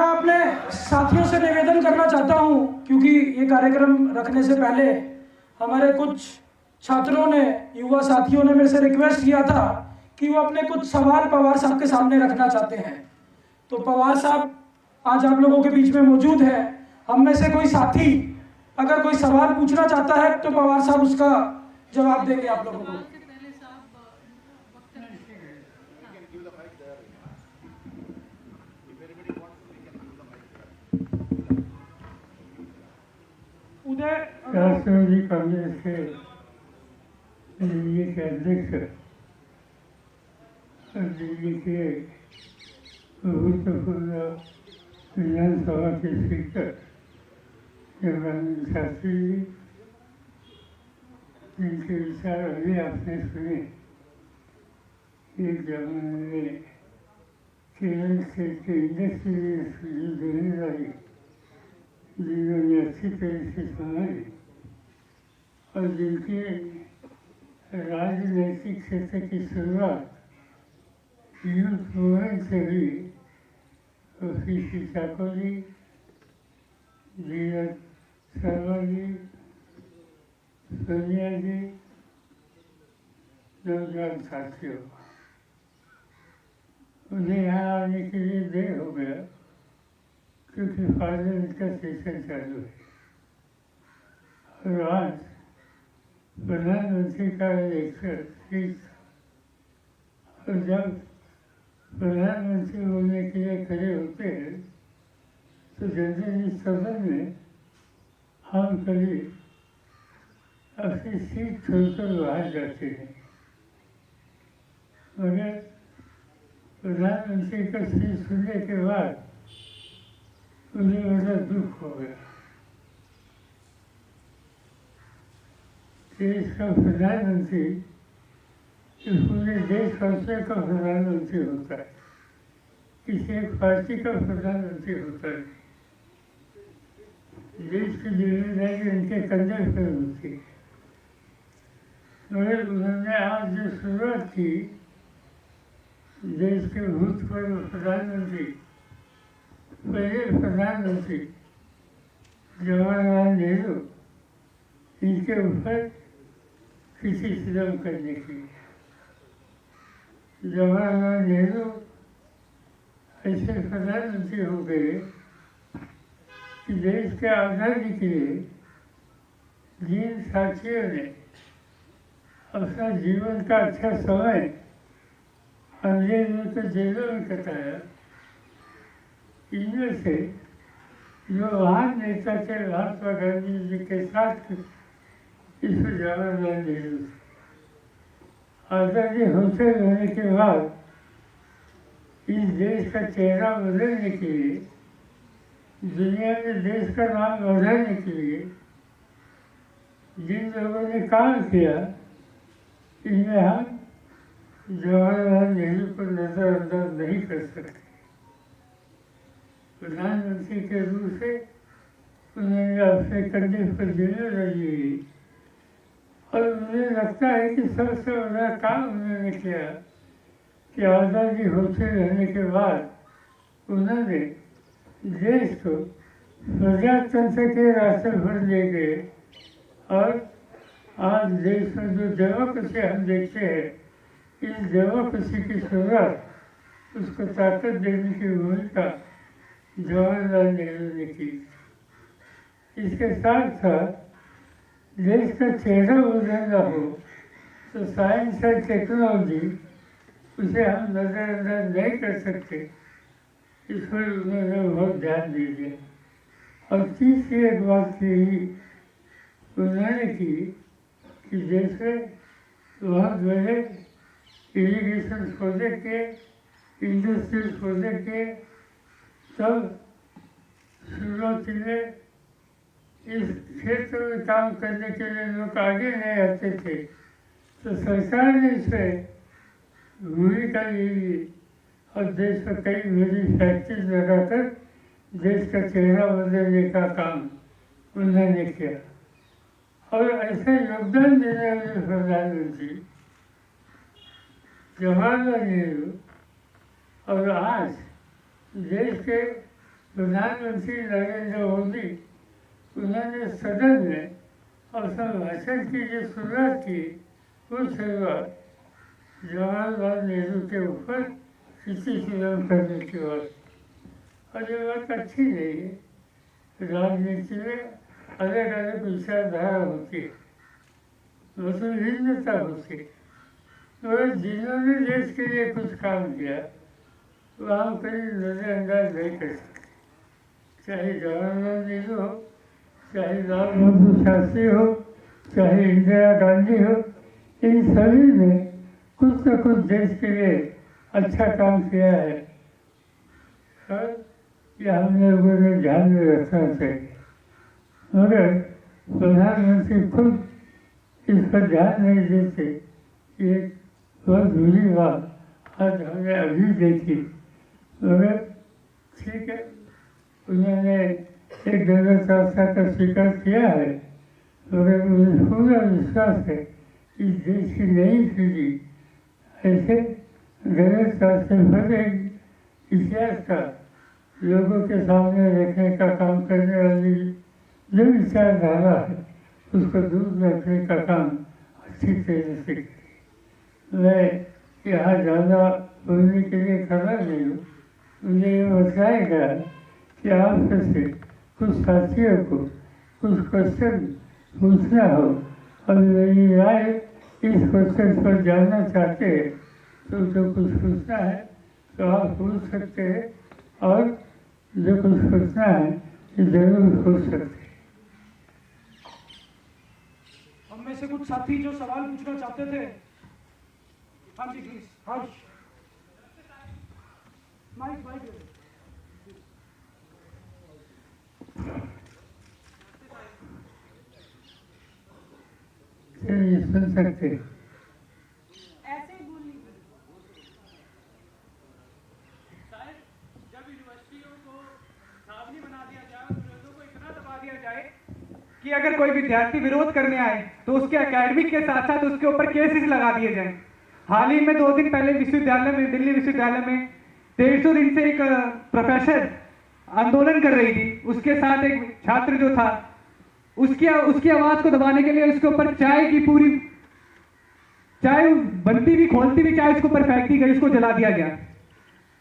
मैं अपने साथियों से निवेदन करना चाहता हूं, क्योंकि ये कार्यक्रम रखने से पहले हमारे कुछ छात्रों ने, युवा साथियों ने मेरे से रिक्वेस्ट किया था कि वो अपने कुछ सवाल पवार साहब के सामने रखना चाहते हैं। तो पवार साहब आज आप लोगों के बीच में मौजूद है। हम में से कोई साथी अगर कोई सवाल पूछना चाहता है तो पवार साहब उसका जवाब देंगे आप लोगों को। उदय राष्ट्रवादी कांग्रेस के दिल्ली के अध्यक्ष और दिल्ली के भूतपूर्व विधानसभा के स्पीकर जगदानंद शास्त्री जी, जिनके विचार अभी आपने सुने, एक जमाने में केरल स्टेट के इंडस्ट्रियलिस्ट जिम्मेदारी जिन्होंने अच्छी तरह से संभाली और जिनके राजनैतिक क्षेत्र की शुरुआत यूथ मूवमेंट से हुई, सी ठाकुर जी, धीरज शर्मा जी, सोनिया जी, नौजवान साथियों, उन्हें यहाँ आने के लिए देर हो गया क्योंकि पार्लियामेंट का सेशन चालू है और आज प्रधानमंत्री का इलेक्शन और जब प्रधानमंत्री होने के लिए खड़े होते हैं तो जनरली सदन में हम कभी अपनी सीट छोड़कर बाहर जाते हैं, मगर प्रधानमंत्री का स्पीच सुनने के बाद उन्हें बड़ा दुख हो गया। देश का प्रधानमंत्री पूरे देशवासियों का प्रधानमंत्री होता है, किसी एक पार्टी का प्रधानमंत्री होता है। देश की जिम्मेदारी उनके कंधे पर होती है, मगर उन्होंने आज जो शुरुआत की, देश के भूतपूर्व प्रधानमंत्री, पहले प्रधानमंत्री जवाहरलाल नेहरू, इनके ऊपर किसी सितम करने की। जवाहरलाल नेहरू ऐसे प्रधानमंत्री हो गए कि देश के आज़ादी के लिए जिन साथियों ने अपना जीवन का अच्छा समय अंग्रेजों के जेलों में कटाया, इनमें से जो महान नेता थे महात्मा गांधी जी के साथ इसमें जवाहरलाल नेहरू थे। आज़ादी होते रहने के बाद इस देश का चेहरा बदलने के लिए, दुनिया में देश का नाम बढ़ाने के लिए जिन लोगों ने काम किया, इनमें हम जवाहरलाल नेहरू को नज़रअंदाज नहीं कर सकते। प्रधानमंत्री के रूप से उन्होंने अपने कंधे पर जिम्मेदारी ली और मुझे लगता है कि सबसे बड़ा काम उन्होंने किया कि आज़ादी होते रहने के बाद उन्होंने देश को प्रजातंत्र के रास्ते पर ले गए और आज देश में जो डेमोक्रेसी हम देखते हैं, इस डेमोक्रेसी की शुरुआत, उसको ताकत देने की भूमिका जवाहरलाल नेहरू ने की। इसके साथ साथ देश का चेहरा बदलना हो तो साइंस और टेक्नोलॉजी, उसे हम नज़रअंदाज नहीं कर सकते, इस पर उन्होंने बहुत ध्यान दीजिए। और तीसरी एक बात यही उन्होंने की कि देश में बहुत बड़े इरिगेशन प्रोजेक्ट के, इंडस्ट्रियल प्रोजेक्ट के, तब शुरुआती में इस क्षेत्र में काम करने के लिए लोग आगे नहीं आते थे, तो सरकार ने इसमें भूमिका ली और देश में कई बड़ी फैक्ट्री लगाकर देश का चेहरा बदलने का काम उन्होंने किया। और ऐसा योगदान देने वाले प्रधानमंत्री जवाहरलाल नेहरू और आज देश के प्रधानमंत्री नरेंद्र मोदी उन्होंने सदन में अपना भाषण की जो शुरुआत की वो शुरुआत जवाहरलाल नेहरू के ऊपर किसी फिल्म करने की बात, और ये बात अच्छी नहीं है। राजनीति में अलग अलग विचारधारा होती है, उसमें भिन्नता होती है, मगर जिन्होंने देश के लिए कुछ काम किया वो हम कहीं नजरअंदाज नहीं कर सकते। चाहे जवाहरलाल नेहरू हो, चाहे लाल बहादुर शास्त्री हो, चाहे इंदिरा गांधी हो, इन सभी ने कुछ न कुछ देश के लिए अच्छा काम किया है और ये हम लोगों ने ध्यान में रखना चाहिए। मगर प्रधानमंत्री खुद इस पर ध्यान नहीं देते। ये बहुत बुरी बात आज हमने अभी देखी, मगर ठीक है, उन्होंने एक गलत रास्ता का स्वीकार किया है, मगर मुझे पूरा विश्वास है कि देश की नई पीढ़ी ऐसे गलत रास्ते पर इतिहास का लोगों के सामने रखने का काम करने वाली जो विचारधारा है उसको दूर रखने का काम अच्छी तरह से करें। मैं यहाँ ज़्यादा बोलने के लिए खड़ा नहीं हूँ। मुझे ये बताया गया कि आप से कुछ साथियों को कुछ क्वेश्चन पूछना हो और मेरी राय इस क्वेश्चन पर जानना चाहते हैं तो जो कुछ पूछना है तो आप पूछ सकते हैं, और जो कुछ पूछना है ये जरूर पूछ सकते हैं। हम में से कुछ साथी जो सवाल पूछना चाहते थे, हाँ जी प्लीज, हर्ष माइक माइक चलिए सुन सकते हैं। ऐसे ही बोल लीजिए। शायद जब यूनिवर्सिटियों को सावनी बना दिया जाए, विरोधों को इतना दबा दिया जाए कि अगर कोई विद्यार्थी विरोध करने आए तो उसके एकेडमिक के साथ साथ उसके ऊपर केसेस लगा दिए जाएं। हाल ही में 2 दिन पहले विश्वविद्यालय में, दिल्ली विश्वविद्यालय में 150 दिन से एक प्रोफेसर आंदोलन कर रही थी, उसके साथ एक छात्र जो था उसकी आवाज को दबाने के लिए उसके ऊपर चाय की पूरी चाय बनती भी खोलती भी चाय उसके ऊपर फेंक दी गई, उसको जला दिया गया।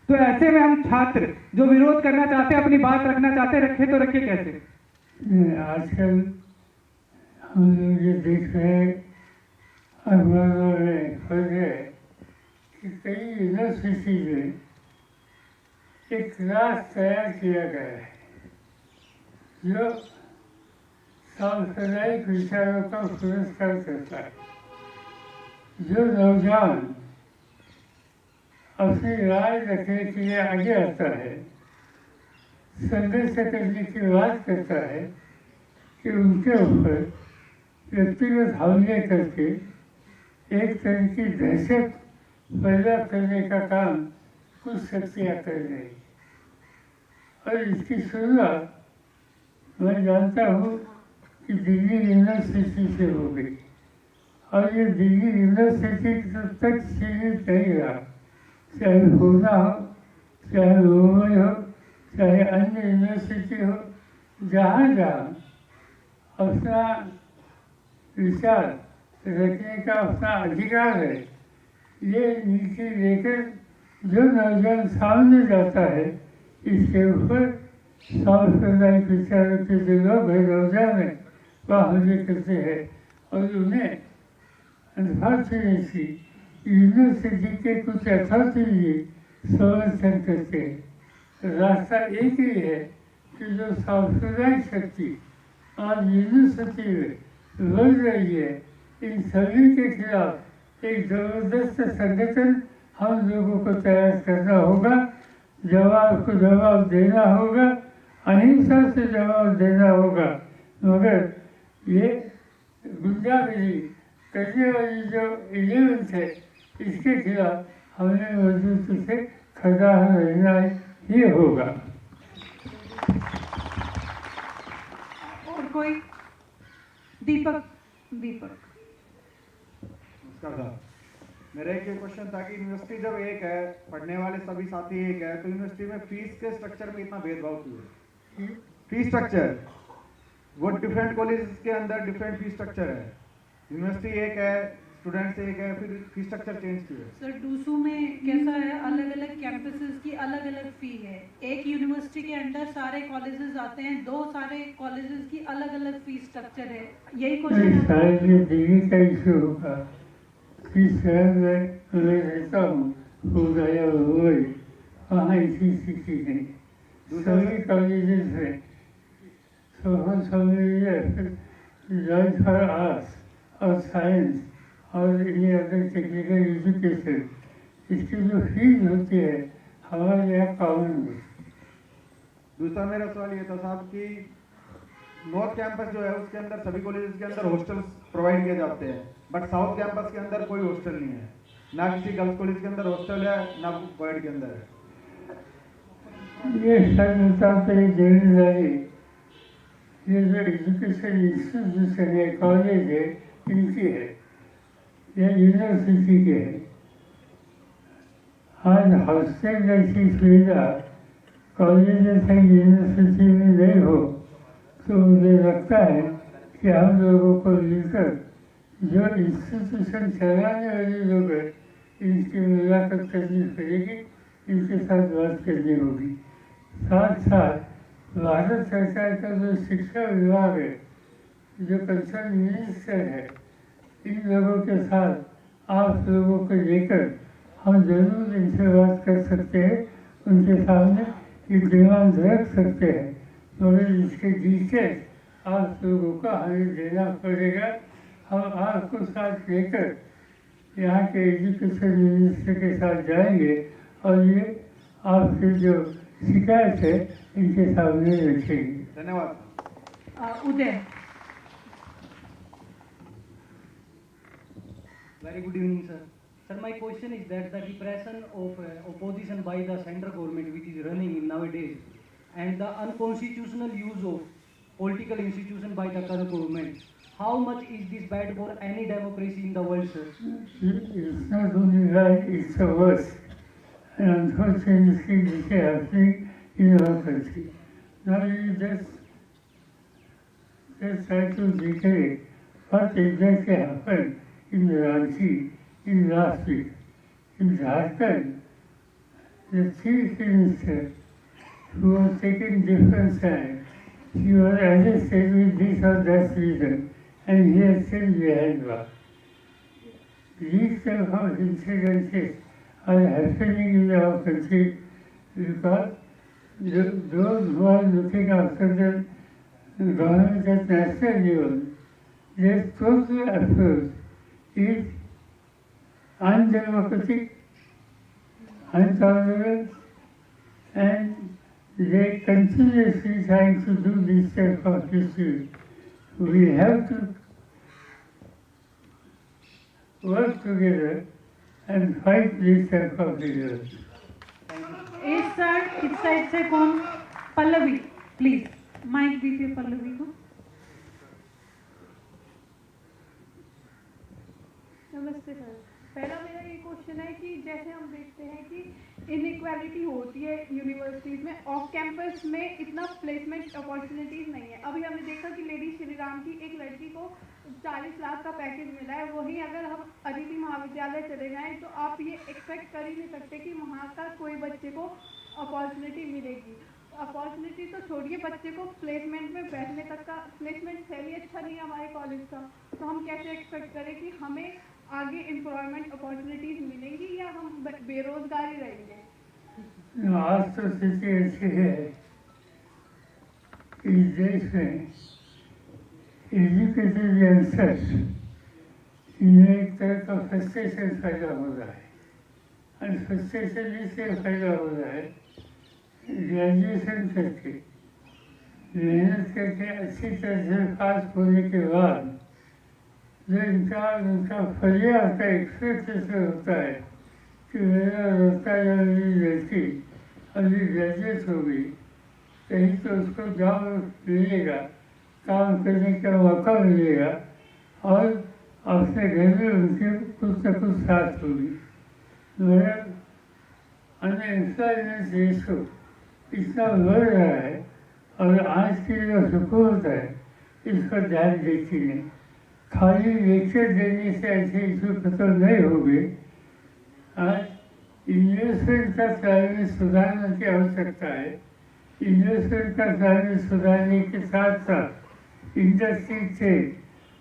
तो ऐसे में हम छात्र जो विरोध करना चाहते हैं, अपनी बात रखना चाहते हैं, रखे तो रखे कैसे? आजकल हम लोग ये देख रहे हैं अखबारों में पढ़ रहे कि कई यूनिवर्सिटी में एक क्लास तैयार किया गया है जो सांप्रदायिक विचारों का पुरस्कार करता है। जो नौजवान अपनी राय रखने के लिए आगे आता है, संघर्ष करने की बात करता है कि उनके ऊपर व्यक्तिगत हमले करके एक तरह की दहशत पैदा करने का काम कुछ शक्तियाँ कर रही, और इसकी शुरुआत मैं जानता हूँ कि दिल्ली यूनिवर्सिटी से हो गई, और ये दिल्ली यूनिवर्सिटी तक सीमित नहीं रहा। चाहे पूना हो, चाहे मुंबई हो, चाहे अन्य यूनिवर्सिटी हो, जहाँ जहाँ अपना विचार रखने का अपना अधिकार है, ये नीति लेकर जो नौजवान सामने जाता है इसके ऊपर सांप्रदायिक विचारों के जो लोग हैं नौजवान है वह हमले करते हैं, और उन्हें अनफॉर्चुनेटली यूनिवर्सिटी के कुछ अथॉरिटी समर्थन करते हैं। रास्ता एक ही है कि जो सांप्रदायिक शक्ति आज यूनिवर्सिटी में बढ़ रही है, इन सभी के खिलाफ एक जबरदस्त संगठन हम लोगों को तैयार करना होगा। जवाब को जवाब देना होगा, अहिंसा से जवाब देना होगा, मगर ये गुंडागिरी करने वाली जो एलिमेंट है इसके खिलाफ हमें मजबूती से खड़ा रहना ही होगा। और कोई? दीपक। नमस्कार साहब, मेरा एक क्वेश्चन था कि यूनिवर्सिटी जब एक है, पढ़ने वाले सभी साथी एक है, तो यूनिवर्सिटी में फीस के स्ट्रक्चर में इतना भेदभाव क्यों है? फीस स्ट्रक्चर, वो डिफरेंट कॉलेज के अंदर डिफरेंट फीस स्ट्रक्चर है, यूनिवर्सिटी एक है, स्टूडेंट्स एक है, फिर फीस स्ट्रक्चर चेंज क्यों है? सर डूसू में कैसा है, अलग अलग कैंपसेस की अलग अलग फी है। एक यूनिवर्सिटी के अंदर सारे कॉलेजेस आते हैं, दो सारे कॉलेजेस की अलग अलग फी स्ट्रक्चर है। यही क्वेश्चन है। शायद ये दिल्ली का इशू होगा कि शहर में मैं रहता हूँ, हो गया हुए वहाँ इसी स्थिति नहीं, सभी कॉलेजेस में फॉर आर्ट्स और साइंस और ये अदर टेक्निकल एजुकेशन, इसकी जो फीस होती है हमारे यहाँ कॉमन में। दूसरा मेरा सवाल ये था साहब कि नॉर्थ कैंपस जो है उसके अंदर सभी कॉलेजेस के अंदर हॉस्टल्स प्रोवाइड किए जाते हैं, बट साउथ कैंपस के अंदर कोई हॉस्टल नहीं है, ना किसी गर्ल्स कॉलेज के अंदर हॉस्टल है ना बॉयड के अंदर है। ये सर्वता पे जिम्मेदारी ये जो एजुकेशन इंस्टीट्यूशन है, कॉलेज है, इनकी है, ये यूनिवर्सिटी के है। आज हॉस्टल जैसी सुविधा कॉलेज से यूनिवर्सिटी में नहीं हो तो मुझे लगता है कि हम लोगों को मिलकर जो इंस्टीट्यूशन चलाने वाले लोग हैं इनकी मुलाकात करनी पड़ेगी, इनके साथ बात करनी होगी। साथ साथ भारत सरकार का जो शिक्षा विभाग है, जो कंसर्न मिनिस्टर है, इन लोगों के साथ आप लोगों को लेकर हम जरूर इनसे बात कर सकते हैं, उनके सामने ये डिमांड रख सकते हैं, मगर इसके डिटेल्स आप लोगों को हमें देना पड़ेगा। हम आपको साथ लेकर यहाँ के एजुकेशन मिनिस्टर के साथ जाएंगे और ये आपकी जो शिकायत है इनके सामने रखेंगे। धन्यवाद। उदय। Very good evening, sir. Sir, my question is that the repression of opposition by the central government, which is running in nowadays, and the unconstitutional use of political institution by the current government, how much is this bad for any democracy in the world, sir? It's not only right, it's the worst. And unfortunately, this is happening in our country. Now you just try to recollect what exactly happened in Ranchi in last week. In Jharkhand, the chief minister who was taking different sides, he was arrested with this or that reason, and he is still behind bars. These type of incidences are happening in our country because those who are looking after the government at national level, their total approach is undemocratic, intolerant, and they continuously trying to do this type of issues. We have to work together and fight this type of issues. इस side से कौन? Pallavi, please mic दीजिए पल्लवी को। नमस्ते sir. पहला मेरा ये question है कि जैसे हम देखते हैं कि इनइक्वालिटी होती है यूनिवर्सिटीज़ में, ऑफ कैंपस में इतना प्लेसमेंट अपॉर्चुनिटीज़ नहीं है। अभी हमने देखा कि लेडी श्रीराम की एक लड़की को 40 लाख का पैकेज मिला है, वहीं अगर हम अदिति महाविद्यालय चले जाएं तो आप ये एक्सपेक्ट कर ही नहीं सकते कि वहाँ का कोई बच्चे को अपॉर्चुनिटी मिलेगी। अपॉर्चुनिटी तो छोड़िए, बच्चे को प्लेसमेंट में बैठने तक का प्लेसमेंट सेल ही अच्छा नहीं है हमारे कॉलेज का, तो हम कैसे एक्सपेक्ट करें कि हमें आगे एम्प्लॉयमेंट अपॉर्चुनिटीज मिलेंगी या हम बेरोजगार ही रहेंगे? आज तो स्थिति ऐसी है इस देश में एजुकेटेड यंगस्टर्स इन्हें एक तरह का फ्रस्ट्रेशन पैदा हो रहा है, और फ्रस्ट्रेशन इसलिए पैदा हो रहा है ग्रेजुएशन करके मेहनत करके अच्छी तरह से पास होने के बाद जो उनका फरियाद का एक्सपेक्टेशन होता है कि मेरा लड़का या मेरी लड़की अभी ग्रेजुएट हो गई, कहीं तो उसको जॉब मिलेगा, काम करने का मौका मिलेगा और अपने घर में उनके कुछ न कुछ साथ होगी। मेरा अनएम्प्लॉयमेंट रेशो इतना बढ़ रहा है और आज की जो हुकूमत है इस पर ध्यान देती नहीं। खाली लेक्चर देने से ऐसे इशू खत्म नहीं होंगे। आज इन्वेस्टमेंट का क्लाइमेट सुधारने की आवश्यकता है। इन्वेस्टमेंट का क्लाइमेट सुधारने के साथ साथ इंडस्ट्री से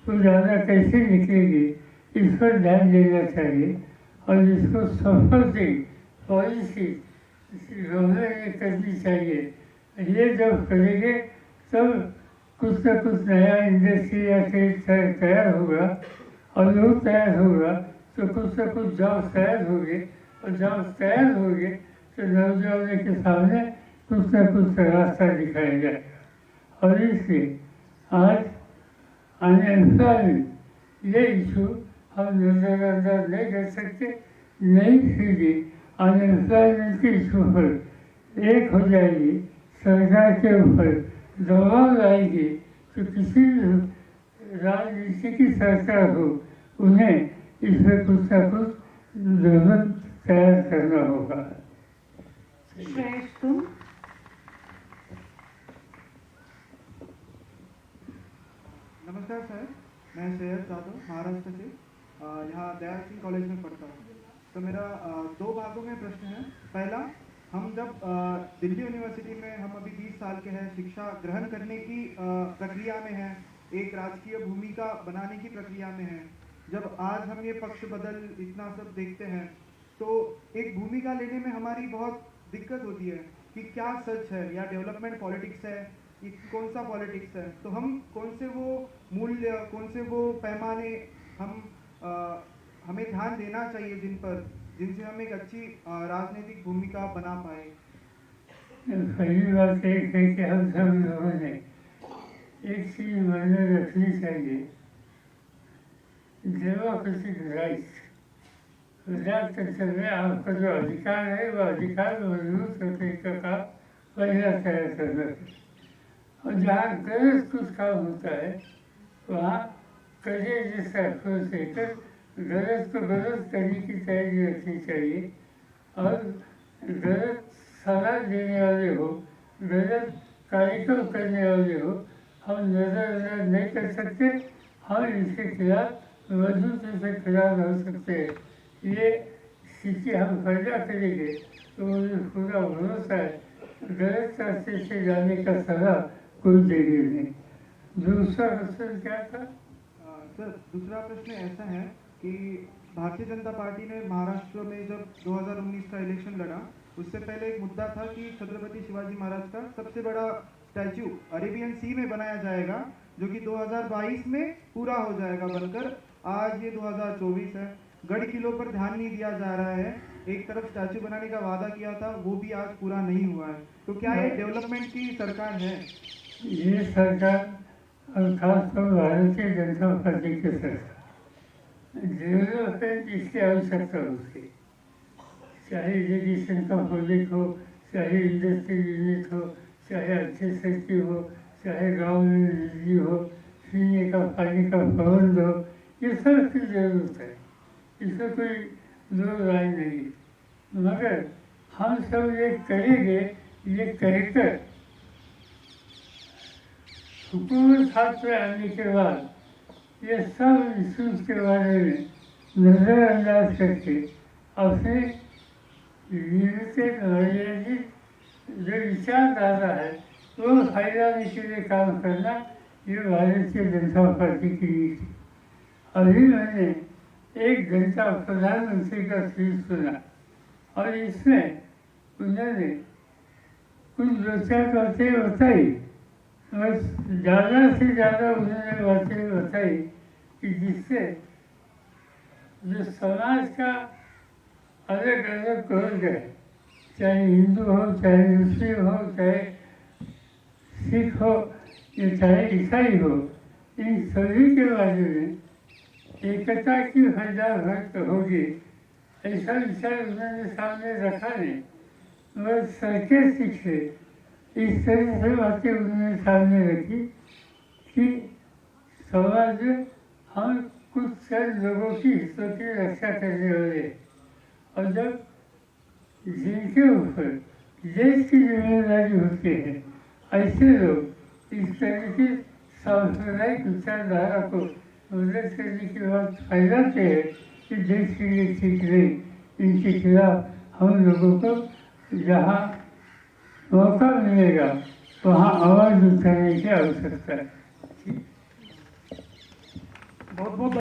तो ज़्यादा कैसे निकलेगी इस पर ध्यान देना चाहिए और इसको सफल से पॉलिसी गवर्नमेंट करनी चाहिए। ये जब करेंगे तब कुछ न कुछ नया इंडस्ट्री या ट्रेड तैयार होगा और लोग तैयार होगा तो कुछ न कुछ जॉब तैयार होंगे और जॉब तैयार होंगे तो नौजवानों के सामने कुछ न कुछ रास्ता दिखाया जाएगा। और इसलिए आज अनएम्प्लॉयमेंट ये इशू हम नजरअंदाज नहीं कर सकते। नई पीढ़ी अनएम्प्लॉयमेंट के इशू पर एक हो जाएगी, सरकार के ऊपर दबाव लाएगी तो किसी राजनीति की सरकार हो उन्हें इसमें कुछ न कुछ जरूरत तैयार करना होगा। श्रेयस तुम नमस्कार सर, मैं श्रेयस यादव महाराष्ट्र से यहाँ दयाल सिंह कॉलेज में पढ़ता हूँ। तो मेरा दो भागों में प्रश्न है। पहला, हम जब दिल्ली यूनिवर्सिटी में हम अभी 20 साल के हैं, शिक्षा ग्रहण करने की प्रक्रिया में हैं, एक राजकीय भूमिका बनाने की प्रक्रिया में हैं। जब आज हम ये पक्ष बदल इतना सब देखते हैं तो एक भूमिका लेने में हमारी बहुत दिक्कत होती है कि क्या सच है या डेवलपमेंट पॉलिटिक्स है, कौन सा पॉलिटिक्स है। तो हम कौन से वो मूल्य, कौन से वो पैमाने हमें ध्यान देना चाहिए जिनसे हम एक अच्छी राजनीतिक भूमिका बना पाए। पहली बात एक है कि हम सब लोगों ने एक चीज मन में रखनी चाहिए, डेमोक्रेटिक राइट्स। प्रजातंत्र में आपका जो अधिकार है वो अधिकार मजबूत करने का काम पहला तैयार करना है। और जहाँ गलत कुछ काम होता है वहाँ कड़े जैसा अप्रोच देकर गलत को गलत करने की तैयारी रखनी चाहिए। और गलत सलाह देने वाले हो, गलत कार्यक्रम करने वाले हो, हम नजरअंदाज नहीं कर सकते। हम इसके खिलाफ मजबूती से खिलाफ हो सकते हैं। ये स्थिति हम पैदा करेंगे तो मुझे पूरा भरोसा है गलत रास्ते से जाने का सलाह कोई देगी नहीं। दूसरा प्रश्न क्या था? सर, दूसरा प्रश्न ऐसा है कि भारतीय जनता पार्टी ने महाराष्ट्र में जब 2019 का इलेक्शन लड़ा उससे पहले एक मुद्दा था कि छत्रपति शिवाजी महाराज का सबसे बड़ा स्टैचू अरेबियन सी में बनाया जाएगा, जो कि 2022 में पूरा हो जाएगा बनकर। आज ये 2024 है, गढ़ किलों पर ध्यान नहीं दिया जा रहा है। एक तरफ स्टैचू बनाने का वादा किया था वो भी आज पूरा नहीं हुआ है। तो क्या ये डेवलपमेंट की सरकार है? ये सरकार और खासतौर भारतीय जनता पार्टी की सरकार डेवलपमेंट इसकी आवश्यकता होती, चाहे इरिगेशन का प्रोजेक्ट हो, चाहे इंडस्ट्री यूनिट हो, चाहे अच्छे सड़कें हो, चाहे गांव में बिजली हो, पीने का पानी का प्रबंध हो, ये सब की जरूरत है। इसमें कोई दो राय नहीं। मगर हम सब ये करेंगे, ये कहकर हुकूमत हाथ में आने के बाद ये सब इशूज के बारे में नजरअंदाज करके अपने लिमिटेड मर्यादित जो विचारधारा है वो फैलाने के लिए काम करना, ये भारतीय जनता पार्टी की नीति। अभी मैंने एक घंटा प्रधानमंत्री का स्पीच सुना और इसमें उन्होंने कुछ दो चार बातें बताई, बस ज़्यादा से ज़्यादा उन्होंने बातें बताई कि जिससे जो समाज का अलग अलग वर्ग है, चाहे हिंदू हो, चाहे मुस्लिम हो, चाहे सिख हो या चाहे ईसाई हो, इन सभी के बारे में एकता की फैदा व्यक्त होगी, ऐसा विचार उन्होंने सामने रखा नहीं। वह सड़कें सीखे इस तरह से बातें उन्होंने सामने रखी कि समाज में हम कुछ चंद लोगों की हितों की रक्षा करने वाले, और जब जिनके ऊपर देश की जिम्मेदारी होती है, ऐसे लोग इस तरह की सांप्रदायिक विचारधारा को मदद करने की बात फैलाते हैं कि देश के लिए ठीक नहीं। इनके खिलाफ हम लोगों को जहाँ मौका मिलेगा वहाँ आवाज़ उठाने की आवश्यकता है। बहुत बहुत